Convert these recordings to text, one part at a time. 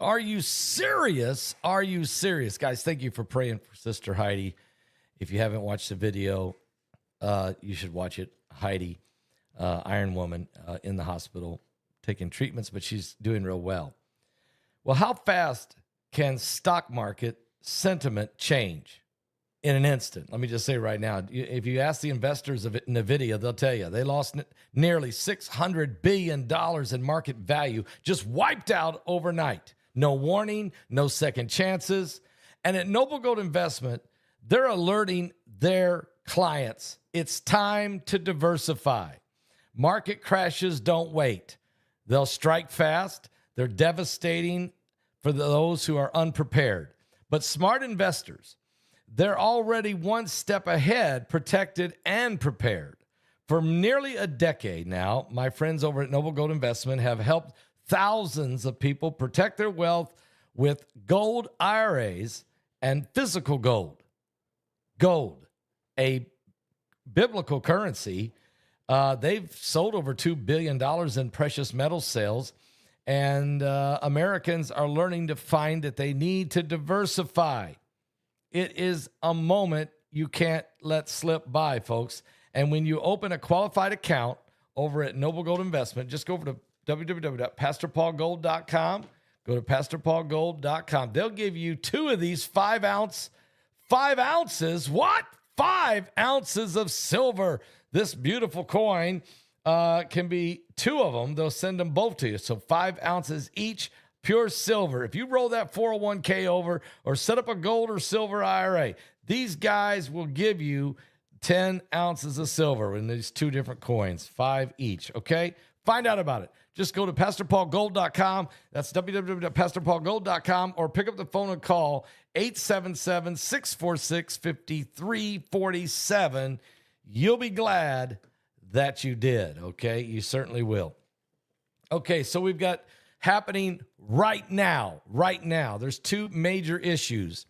Are you serious? Are you serious? Guys, thank you for praying for Sister Heidi. If you haven't watched the video, you should watch it. Heidi, Iron Woman, in the hospital, taking treatments, but she's doing real well. Well, how fast can stock market sentiment change in an instant? Let me just say right now, if you ask the investors of NVIDIA, they'll tell you they lost nearly $600 billion in market value, just wiped out overnight. No warning, no second chances. And at Noble Gold Investment, they're alerting their clients, it's time to diversify. Market crashes don't wait. They'll strike fast. They're devastating for those who are unprepared. But smart investors, they're already one step ahead, protected and prepared. For nearly a decade now, my friends over at Noble Gold Investment have helped thousands of people protect their wealth with gold IRAs and physical gold. Gold, a biblical currency. They've sold over $2 billion in precious metal sales, and Americans are learning to find that they need to diversify. It is a moment you can't let slip by, folks. And when you open a qualified account over at Noble Gold Investment, just go over to www.pastorpaulgold.com. Go to pastorpaulgold.com. They'll give you two of these 5 ounces. What? 5 ounces of silver. This beautiful coin can be 2 of them. They'll send them both to you. So 5 ounces each, pure silver. If you roll that 401k over or set up a gold or silver IRA, these guys will give you 10 ounces of silver in these 2 different coins, 5 each, okay? Find out about it. Just go to PastorPaulGold.com. That's www.PastorPaulGold.com, or pick up the phone and call 877-646-5347. You'll be glad that you did, okay? You certainly will. Okay, so we've got happening right now. There's 2 major issues.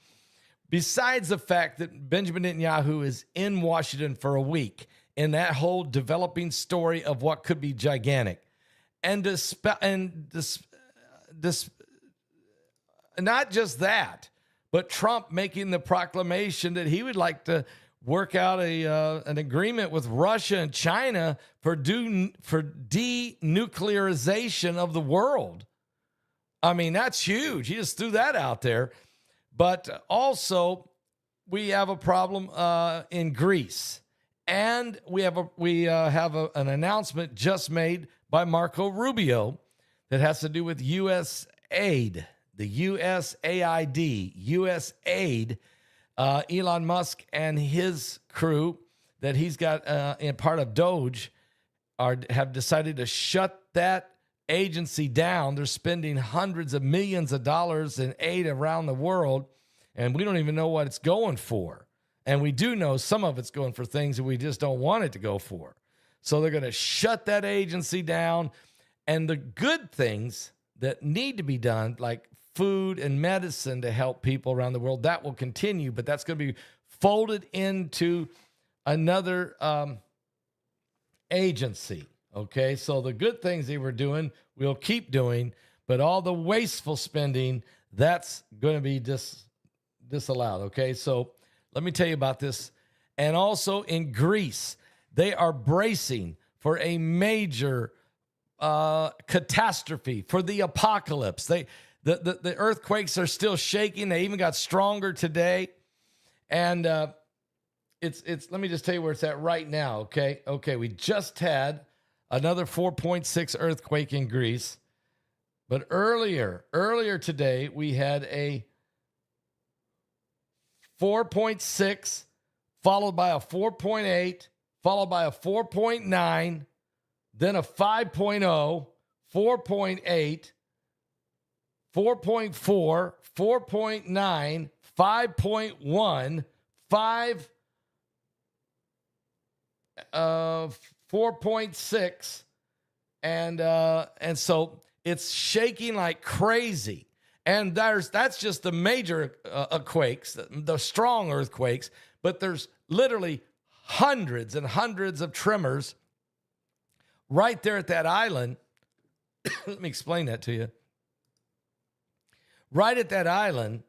Besides the fact that Benjamin Netanyahu is in Washington for a week in that whole developing story of what could be gigantic, and not just that, but Trump making the proclamation that he would like to work out an agreement with Russia and China for denuclearization of the world. I mean, that's huge. He just threw that out there. But also, we have a problem in Greece. And we have an announcement just made by Marco Rubio that has to do with U.S. aid, the USAID, U.S. aid. Elon Musk and his crew that he's got in part of Doge have decided to shut that agency down. They're spending hundreds of millions of dollars in aid around the world, and we don't even know what it's going for. And we do know some of it's going for things that we just don't want it to go for. So they're going to shut that agency down. And the good things that need to be done, like food and medicine to help people around the world, that will continue, but that's going to be folded into another agency. Okay, so the good things they were doing, we'll keep doing, but all the wasteful spending, that's going to be disallowed. Okay, so let me tell you about this. And also in Greece, they are bracing for a major catastrophe, for the apocalypse. The earthquakes are still shaking. They even got stronger today. And it's let me just tell you where it's at right now, okay? Okay, we just had another 4.6 earthquake in Greece. But earlier today, we had a 4.6, followed by a 4.8, followed by a 4.9, then a 5.0, 4.8, 4.4, 4.9, 5.1, 4.6, and so it's shaking like crazy. And that's just the major quakes, the strong earthquakes, but there's literally hundreds and hundreds of tremors right there at that island. Let me explain that to you. right at that island,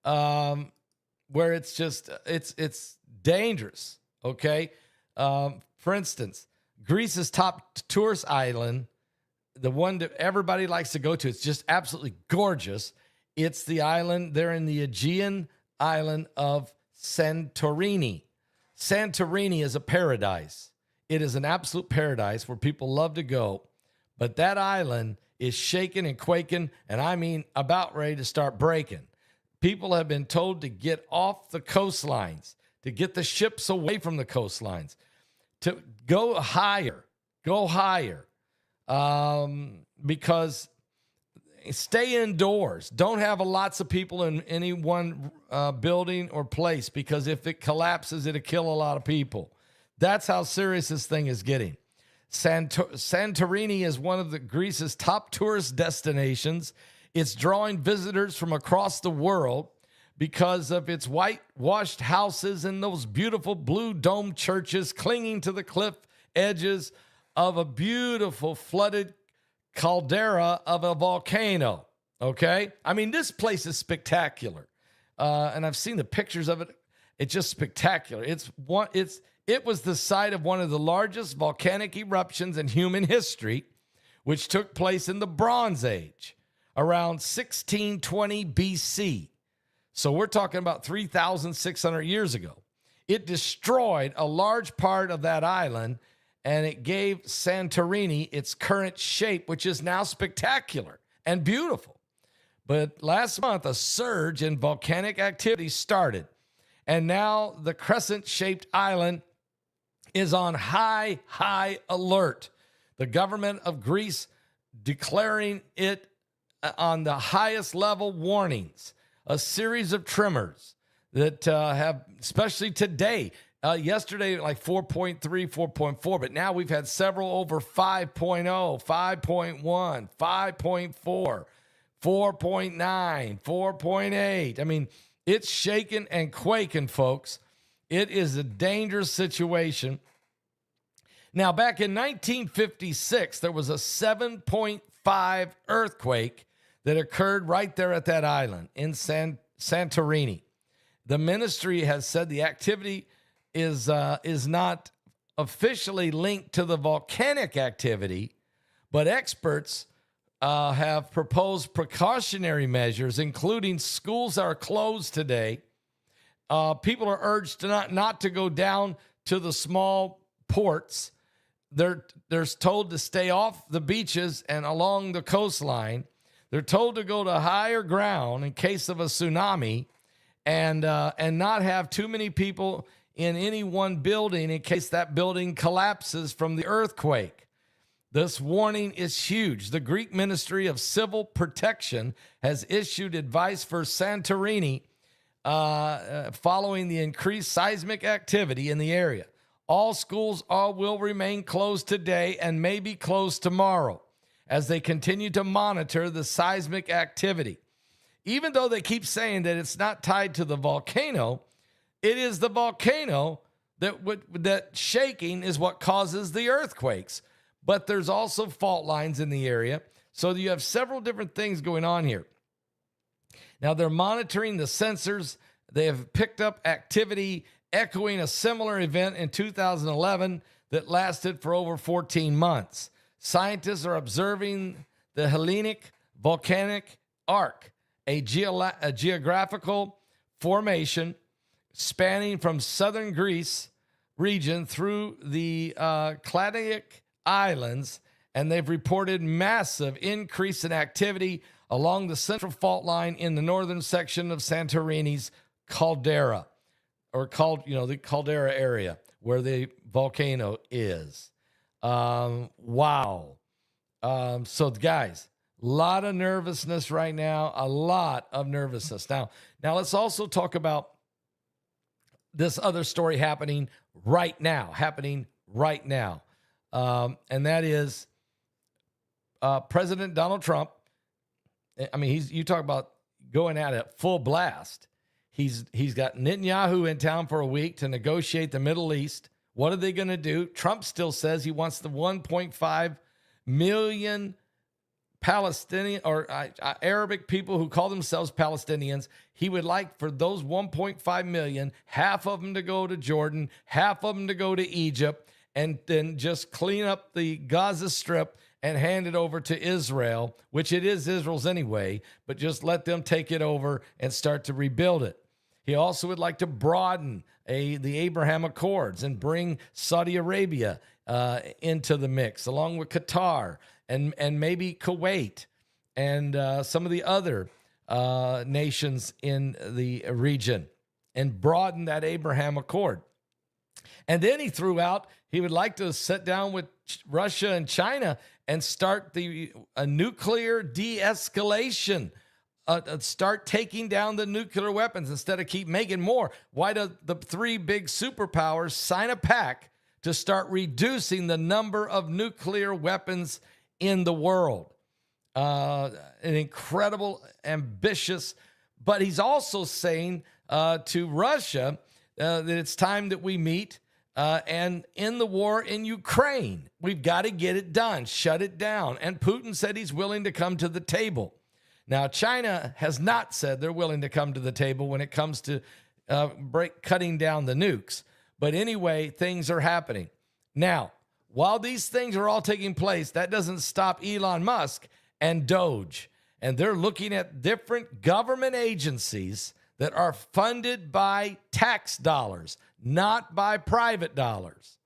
where it's just, it's dangerous. Okay. For instance, Greece's top tourist island, the one that everybody likes to go to, it's just absolutely gorgeous. It's the island there in the Aegean island of Santorini. Santorini is a paradise. It is an absolute paradise where people love to go. But that island is shaking and quaking, and I mean about ready to start breaking. People have been told to get off the coastlines, to get the ships away from the coastlines, to go higher, because stay indoors. Don't have lots of people in any one building or place, because if it collapses, it'll kill a lot of people. That's how serious this thing is getting. Santorini is one of Greece's top tourist destinations. It's drawing visitors from across the world because of its whitewashed houses and those beautiful blue dome churches clinging to the cliff edges of a beautiful flooded caldera of a volcano. Okay? I mean, this place is spectacular. And I've seen the pictures of it. It's just spectacular. It was the site of one of the largest volcanic eruptions in human history, which took place in the Bronze Age, around 1620 BC. So we're talking about 3,600 years ago. It destroyed a large part of that island, and it gave Santorini its current shape, which is now spectacular and beautiful. But last month, a surge in volcanic activity started, and now the crescent-shaped island is on high alert. The government of Greece declaring it on the highest level warnings. A series of tremors that have, especially today, yesterday like 4.3, 4.4, but now we've had several over 5.0, 5.1, 5.4, 4.9, 4.8. I mean, it's shaking and quaking, folks. It is a dangerous situation. Now, back in 1956, there was a 7.5 earthquake that occurred right there at that island in Santorini. The ministry has said the activity is not officially linked to the volcanic activity, but experts have proposed precautionary measures, including schools are closed today. People are urged to not to go down to the small ports. They're told to stay off the beaches and along the coastline. They're told to go to higher ground in case of a tsunami, and not have too many people in any one building in case that building collapses from the earthquake. This warning is huge. The Greek Ministry of Civil Protection has issued advice for Santorini following the increased seismic activity in the area. All schools will remain closed today and may be closed tomorrow as they continue to monitor the seismic activity. Even though they keep saying that it's not tied to the volcano, it is the volcano that shaking is what causes the earthquakes. But there's also fault lines in the area. So you have several different things going on here. Now, they're monitoring the sensors. They have picked up activity echoing a similar event in 2011 that lasted for over 14 months. Scientists are observing the Hellenic Volcanic Arc, a geographical formation spanning from southern Greece region through the Cladic Islands, and they've reported massive increase in activity along the central fault line in the northern section of Santorini's caldera, or the caldera area where the volcano is. Wow. So guys, a lot of nervousness right now, a lot of nervousness. Now let's also talk about this other story happening right now. And that is President Donald Trump. I mean, you talk about going at it full blast. He's got Netanyahu in town for a week to negotiate the Middle East. What are they going to do? Trump still says he wants the 1.5 million Palestinian or Arabic people who call themselves Palestinians. He would like for those 1.5 million, half of them to go to Jordan, half of them to go to Egypt, and then just clean up the Gaza Strip and hand it over to Israel, which it is Israel's anyway, but just let them take it over and start to rebuild it. He also would like to broaden the Abraham Accords and bring Saudi Arabia into the mix, along with Qatar and maybe Kuwait and some of the other nations in the region, and broaden that Abraham Accord. And then he threw out he would like to sit down with Russia and China and start a nuclear de-escalation. Start taking down the nuclear weapons instead of keep making more. Why do the three big superpowers sign a pact to start reducing the number of nuclear weapons in the world? An incredible, ambitious, but he's also saying to Russia that it's time that we meet and in the war in Ukraine. We've got to get it done, shut it down. And Putin said he's willing to come to the table. Now, China has not said they're willing to come to the table when it comes to cutting down the nukes. But anyway, things are happening. Now, while these things are all taking place, that doesn't stop Elon Musk and Doge. And they're looking at different government agencies that are funded by tax dollars, not by private dollars.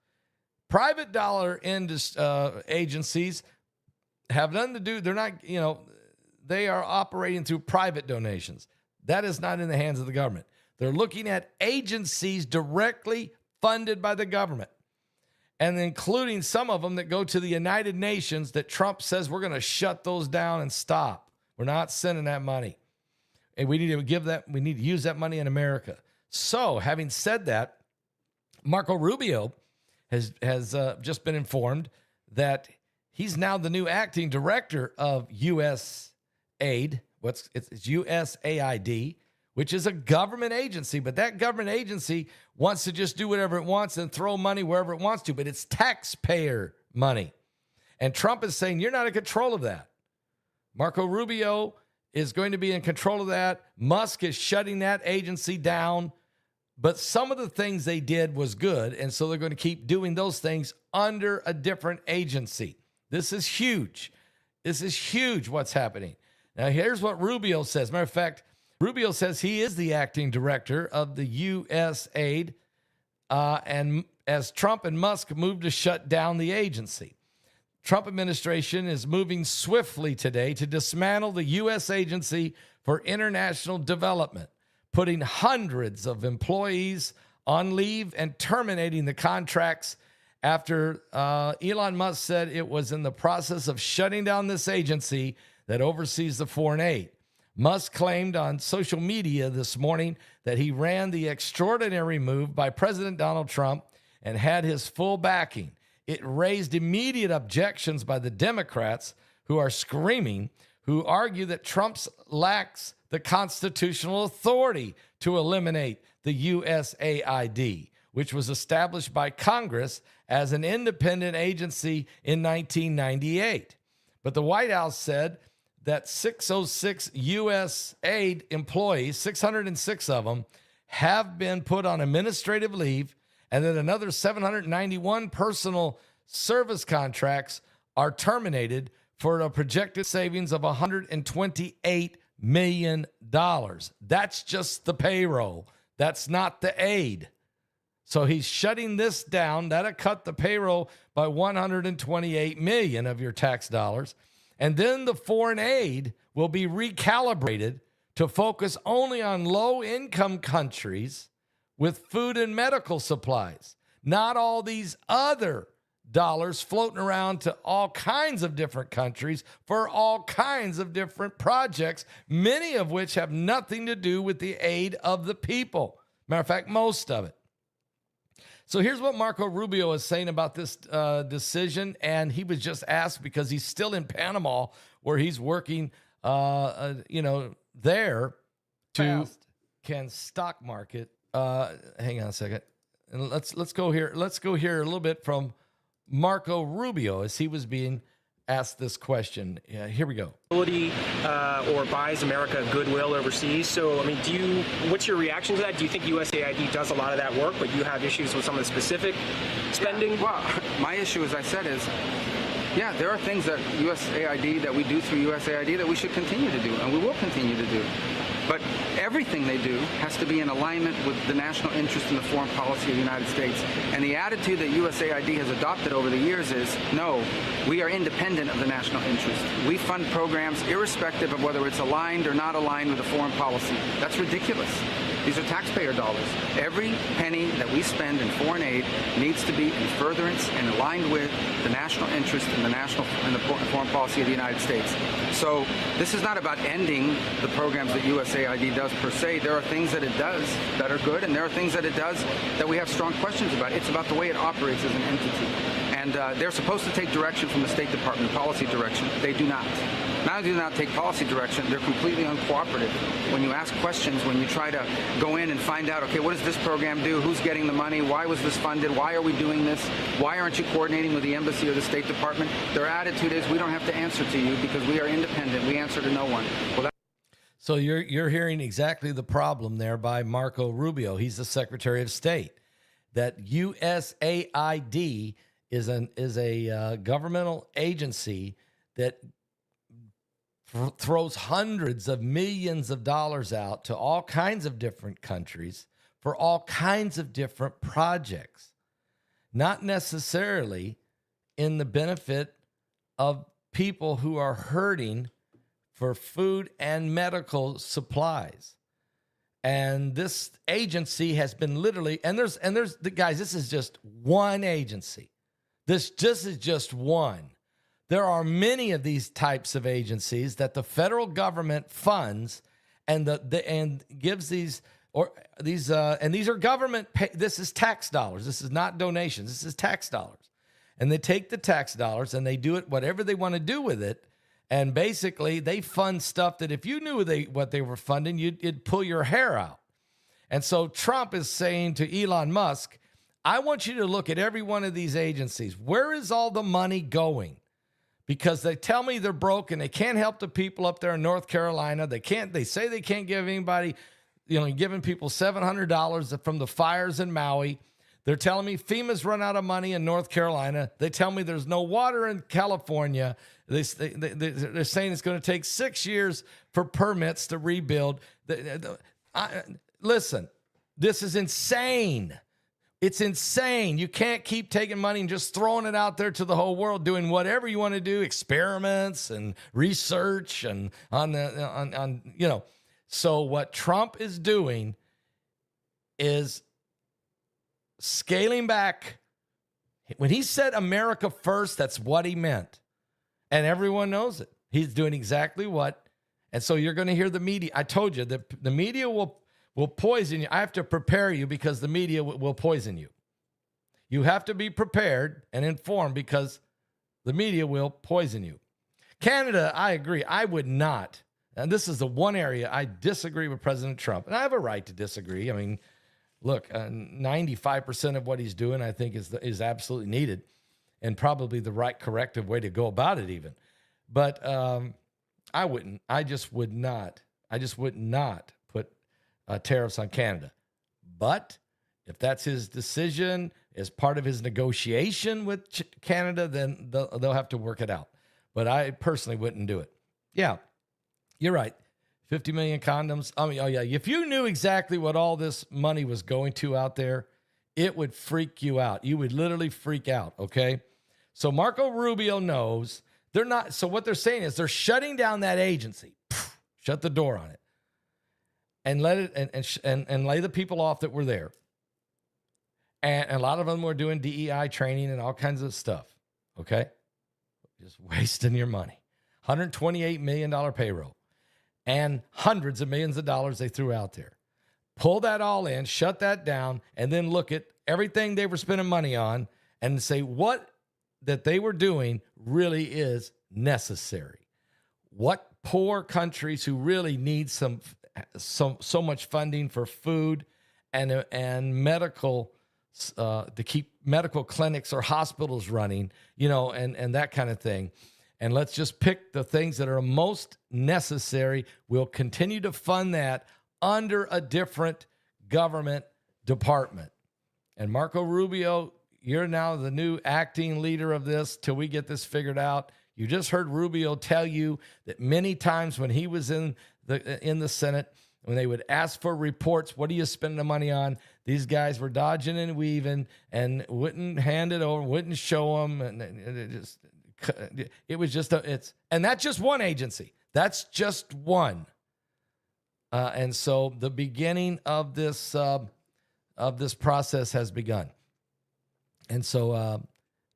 Private dollar agencies have nothing to do. They're not, they are operating through private donations. That is not in the hands of the government. They're looking at agencies directly funded by the government, and including some of them that go to the United Nations that Trump says we're going to shut those down and stop. We're not sending that money. And we need to use that money in America. So, having said that, Marco Rubio has just been informed that he's now the new acting director of US Aid. It's USAID, which is a government agency, but that government agency wants to just do whatever it wants and throw money wherever it wants to, but it's taxpayer money. And Trump is saying, you're not in control of that. Marco Rubio is going to be in control of that. Musk is shutting that agency down. But some of the things they did was good, and so they're going to keep doing those things under a different agency. This is huge. This is huge what's happening. Now, here's what Rubio says. Matter of fact, Rubio says he is the acting director of the USAID, and as Trump and Musk move to shut down the agency. Trump administration is moving swiftly today to dismantle the U.S. Agency for International Development, putting hundreds of employees on leave and terminating the contracts after Elon Musk said it was in the process of shutting down this agency that oversees the foreign aid. Musk claimed on social media this morning that he ran the extraordinary move by President Donald Trump and had his full backing. It raised immediate objections by the Democrats who are screaming, who argue that Trump lacks the constitutional authority to eliminate the USAID, which was established by Congress as an independent agency in 1998. But the White House said that 606 U.S. aid employees, 606 of them, have been put on administrative leave, and that another 791 personal service contracts are terminated for a projected savings of $128 million. That's just the payroll. That's not the aid. So he's shutting this down. That'll cut the payroll by $128 million of your tax dollars. And then the foreign aid will be recalibrated to focus only on low-income countries with food and medical supplies, not all these other dollars floating around to all kinds of different countries for all kinds of different projects, many of which have nothing to do with the aid of the people. Matter of fact, most of it. So here's what Marco Rubio is saying about this decision, and he was just asked because he's still in Panama where he's working, there to can stock market. Hang on a second, and let's go here. Let's go here a little bit from Marco Rubio as he was being asked this question. Yeah, here we go. Or buys America goodwill overseas. So, I mean, what's your reaction to that? Do you think USAID does a lot of that work, but you have issues with some of the specific spending? Yeah, well, my issue, as I said, is, yeah, there are things that we do through USAID that we should continue to do, and we will continue to do. But everything they do has to be in alignment with the national interest in the foreign policy of the United States. And the attitude that USAID has adopted over the years is, no, we are independent of the national interest. We fund programs irrespective of whether it's aligned or not aligned with the foreign policy. That's ridiculous. These are taxpayer dollars. Every penny that we spend in foreign aid needs to be in furtherance and aligned with the national interest in the foreign policy of the United States. So this is not about ending the programs that USAID does per se. There are things that it does that are good, and there are things that it does that we have strong questions about. It's about the way it operates as an entity. And they're supposed to take direction from the State Department, policy direction. They do not. Not only do they not take policy direction, they're completely uncooperative. When you ask questions, when you try to go in and find out, okay, what does this program do? Who's getting the money? Why was this funded? Why are we doing this? Why aren't you coordinating with the embassy or the State Department? Their attitude is, we don't have to answer to you because we are independent. We answer to no one. Well, so you're hearing exactly the problem there by Marco Rubio. He's the Secretary of State. That USAID is a governmental agency that throws hundreds of millions of dollars out to all kinds of different countries for all kinds of different projects, not necessarily in the benefit of people who are hurting for food and medical supplies. And this agency has been literally, and there's guys, this is just one agency. This is just one. There are many of these types of agencies that the federal government funds and gives these and these are government this is tax dollars. This is not donations. This is tax dollars. And they take the tax dollars and they do it whatever they want to do with it. And basically they fund stuff that if you knew what they were funding, it'd pull your hair out. And so Trump is saying to Elon Musk, I want you to look at every one of these agencies. Where is all the money going? Because they tell me they're broke and they can't help the people up there in North Carolina. They say they can't give anybody, giving people $700 from the fires in Maui. They're telling me FEMA's run out of money in North Carolina. They tell me there's no water in California. They're saying it's going to take 6 years for permits to rebuild. Listen, this is insane. It's insane. You can't keep taking money and just throwing it out there to the whole world, doing whatever you want to do, experiments and research and So what Trump is doing is scaling back. When he said America first, that's what he meant. And everyone knows it. He's doing exactly what. And so you're going to hear the media. I told you that the media will poison you. I have to prepare you because the media will poison you. You have to be prepared and informed because the media will poison you. Canada, I agree. I would not. And this is the one area I disagree with President Trump. And I have a right to disagree. I mean, look, 95% of what he's doing, I think, is absolutely needed and probably the right corrective way to go about it even. But I wouldn't. I just would not put tariffs on Canada. But if that's his decision as part of his negotiation with Canada, then they'll have to work it out. But I personally wouldn't do it. Yeah, you're right. 50 million condoms. I mean, oh yeah. If you knew exactly what all this money was going to out there, it would freak you out. You would literally freak out. Okay. So Marco Rubio knows they're not. So what they're saying is they're shutting down that agency. Shut the door on it. And let it and lay the people off that were there. And a lot of them were doing DEI training and all kinds of stuff. Okay? Just wasting your money. $128 million payroll. And hundreds of millions of dollars they threw out there. Pull that all in, shut that down, and then look at everything they were spending money on and say what that they were doing really is necessary. What poor countries who really need so much funding for food and medical to keep medical clinics or hospitals running, and that kind of thing. and let's just pick the things that are most necessary. We'll continue to fund that under a different government department. And Marco Rubio, you're now the new acting leader of this till we get this figured out. You just heard Rubio tell you that many times when he was in the Senate, when they would ask for reports, what do you spend the money on? These guys were dodging and weaving and wouldn't hand it over, wouldn't show them. And it was just, and that's just one agency. That's just one. And so the beginning of this process has begun. And so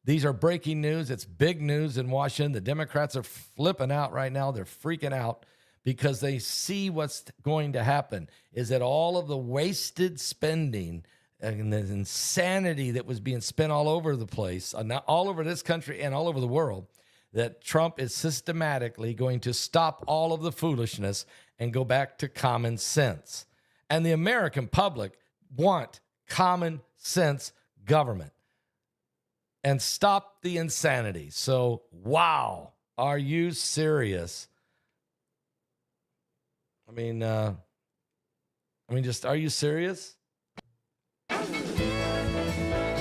these are breaking news. It's big news in Washington. The Democrats are flipping out right now. They're freaking out because they see what's going to happen is that all of the wasted spending and the insanity that was being spent all over the place, all over this country and all over the world, that Trump is systematically going to stop all of the foolishness and go back to common sense. And the American public want common sense government and stop the insanity. So, wow, are you serious? I mean, just, are you serious?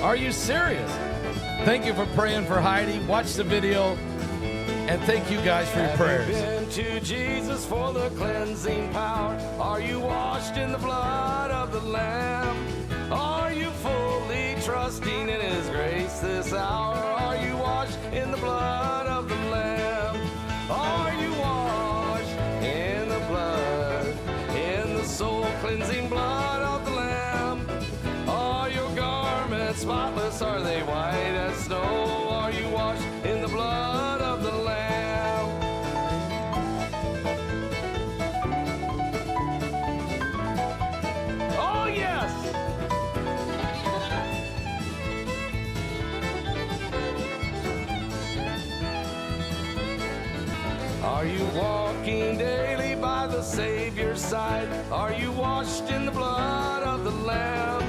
Are you serious? Thank you for praying for Heidi. Watch the video. And thank you guys for your prayers. Have you been to Jesus for the cleansing power? Are you washed in the blood of the Lamb? Are you fully trusting in His grace this hour? Are you washed in the blood of the Lamb? Are you washed in the blood, in the soul cleansing blood of the Lamb? Are your garments spotless? Are they white as snow? Are you washed in the blood of the Lamb? Oh, yes! Are you walking daily by the Savior's side? Are you washed in the blood of the Lamb?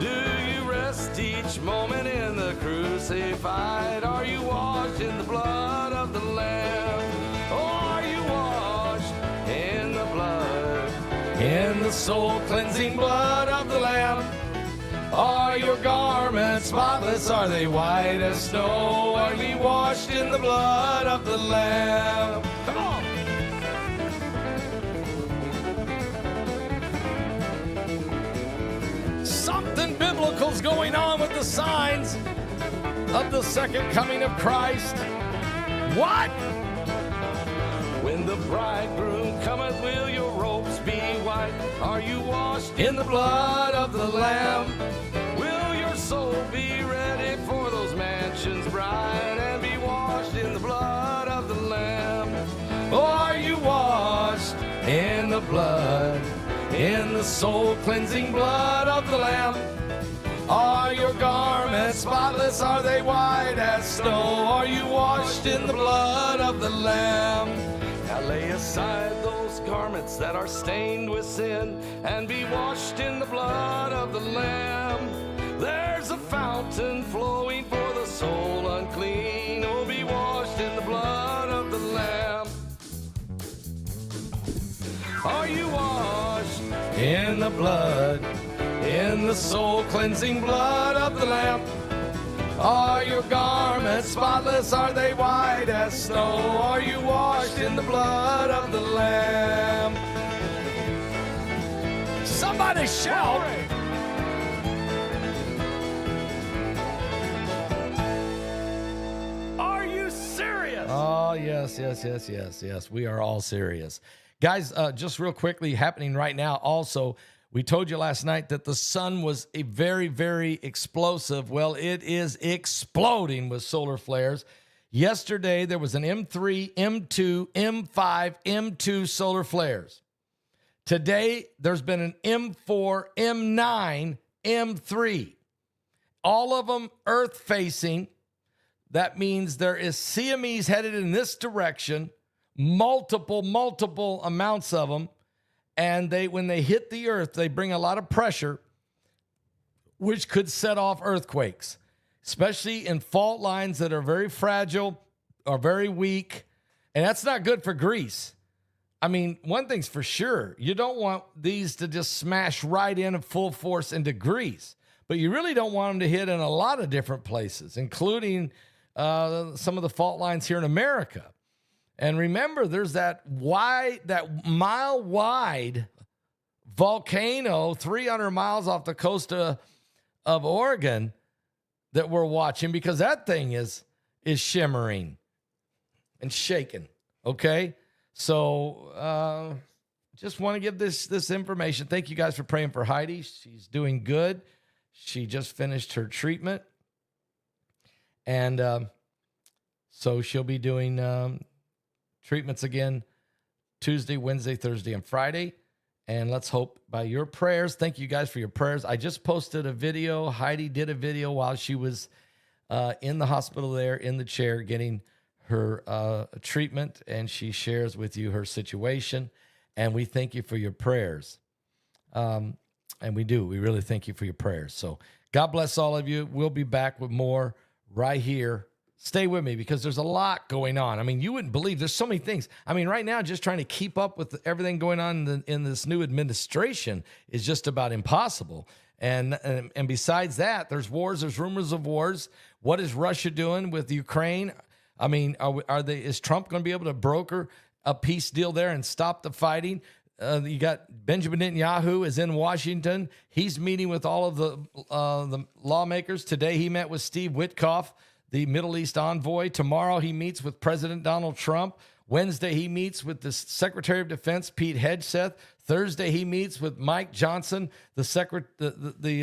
Do you rest each moment in the crucified? Are you washed in the blood of the Lamb? Or are you washed in the blood, in the soul cleansing blood of the Lamb? Are your garments spotless? Are they white as snow? Are we washed in the blood of the Lamb? Come on! Something biblical's going on with the signs of the second coming of Christ. What? When the bridegroom cometh, will your robes be white? Are you washed in the blood of the Lamb? Will your soul be ready for those mansions bright and be washed in the blood of the Lamb? Or are you washed in the blood, in the soul cleansing blood of the Lamb? Are your garments spotless? Are they white as snow? Are you washed in the blood of the Lamb? Now lay aside those garments that are stained with sin and be washed in the blood of the Lamb. There's a fountain flowing for the soul unclean. Oh, be washed in the blood of the Lamb. Are you washed in the blood, in the soul cleansing blood of the Lamb? Are your garments spotless? Are they white as snow? Are you washed in the blood of the Lamb? Somebody shout. Are you serious? Oh, yes. We are all serious. Guys, just real quickly, happening right now also, we told you last night that the sun was a very, very explosive. Well, it is exploding with solar flares. Yesterday, there was an M3, M2, M5, M2 solar flares. Today, there's been an M4, M9, M3. All of them earth-facing. That means there is CMEs headed in this direction, multiple amounts of them. And when they hit the earth, they bring a lot of pressure, which could set off earthquakes, especially in fault lines that are very fragile are very weak, and that's not good for Greece. I mean, one thing's for sure. You don't want these to just smash right in full force into Greece, but you really don't want them to hit in a lot of different places, including some of the fault lines here in America. And remember, there's that mile-wide volcano 300 miles off the coast of Oregon that we're watching, because that thing is shimmering and shaking, okay? So just want to give this information. Thank you guys for praying for Heidi. She's doing good. She just finished her treatment. And so she'll be doing treatments again Tuesday, Wednesday, Thursday, and Friday. And let's hope by your prayers. Thank you guys for your prayers. I just posted a video. Heidi did a video while she was in the hospital there in the chair getting her treatment, and she shares with you her situation. And we thank you for your prayers. And we do. We really thank you for your prayers. So God bless all of you. We'll be back with more right here. Stay with me, because there's a lot going on. I mean, you wouldn't believe there's so many things. I mean, right now, just trying to keep up with everything going on in this new administration is just about impossible. And besides that, there's wars, there's rumors of wars. What is Russia doing with Ukraine? I mean, is Trump going to be able to broker a peace deal there and stop the fighting? You got Benjamin Netanyahu is in Washington. He's meeting with all of the lawmakers. Today, he met with Steve Witkoff, the Middle East envoy. Tomorrow, he meets with President Donald Trump. Wednesday, he meets with the Secretary of Defense, Pete Hegseth. Thursday, he meets with Mike Johnson, the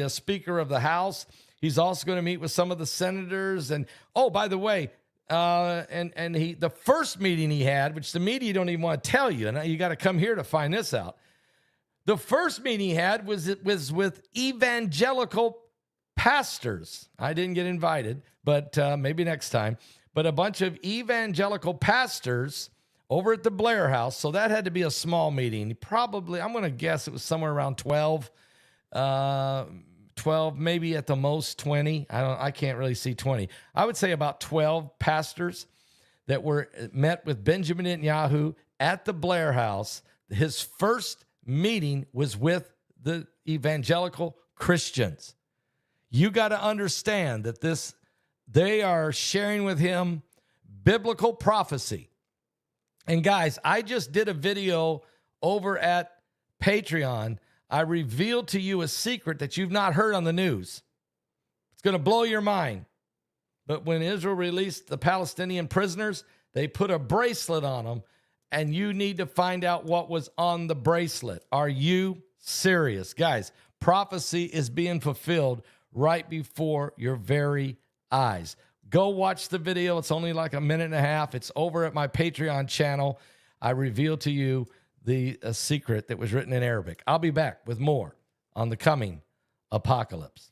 Speaker of the House. He's also going to meet with some of the senators. And, oh, by the way, the first meeting he had, which the media don't even want to tell you, and you got to come here to find this out. The first meeting he had was with evangelical pastors. I didn't get invited, but maybe next time. But a bunch of evangelical pastors over at the Blair House. So that had to be a small meeting. Probably, I'm going to guess it was somewhere around 12, maybe at the most 20. I can't really see 20. I would say about 12 pastors that met with Benjamin Netanyahu at the Blair House. His first meeting was with the evangelical Christians. You got to understand that they are sharing with him biblical prophecy. And guys, I just did a video over at Patreon. I revealed to you a secret that you've not heard on the news. It's going to blow your mind. But when Israel released the Palestinian prisoners, they put a bracelet on them, and you need to find out what was on the bracelet. Are you serious? Guys, prophecy is being fulfilled right before your very eyes. Go watch the video. It's only like a minute and a half. It's over at my Patreon channel. I revealed to you the secret that was written in Arabic. I'll be back with more on the coming apocalypse.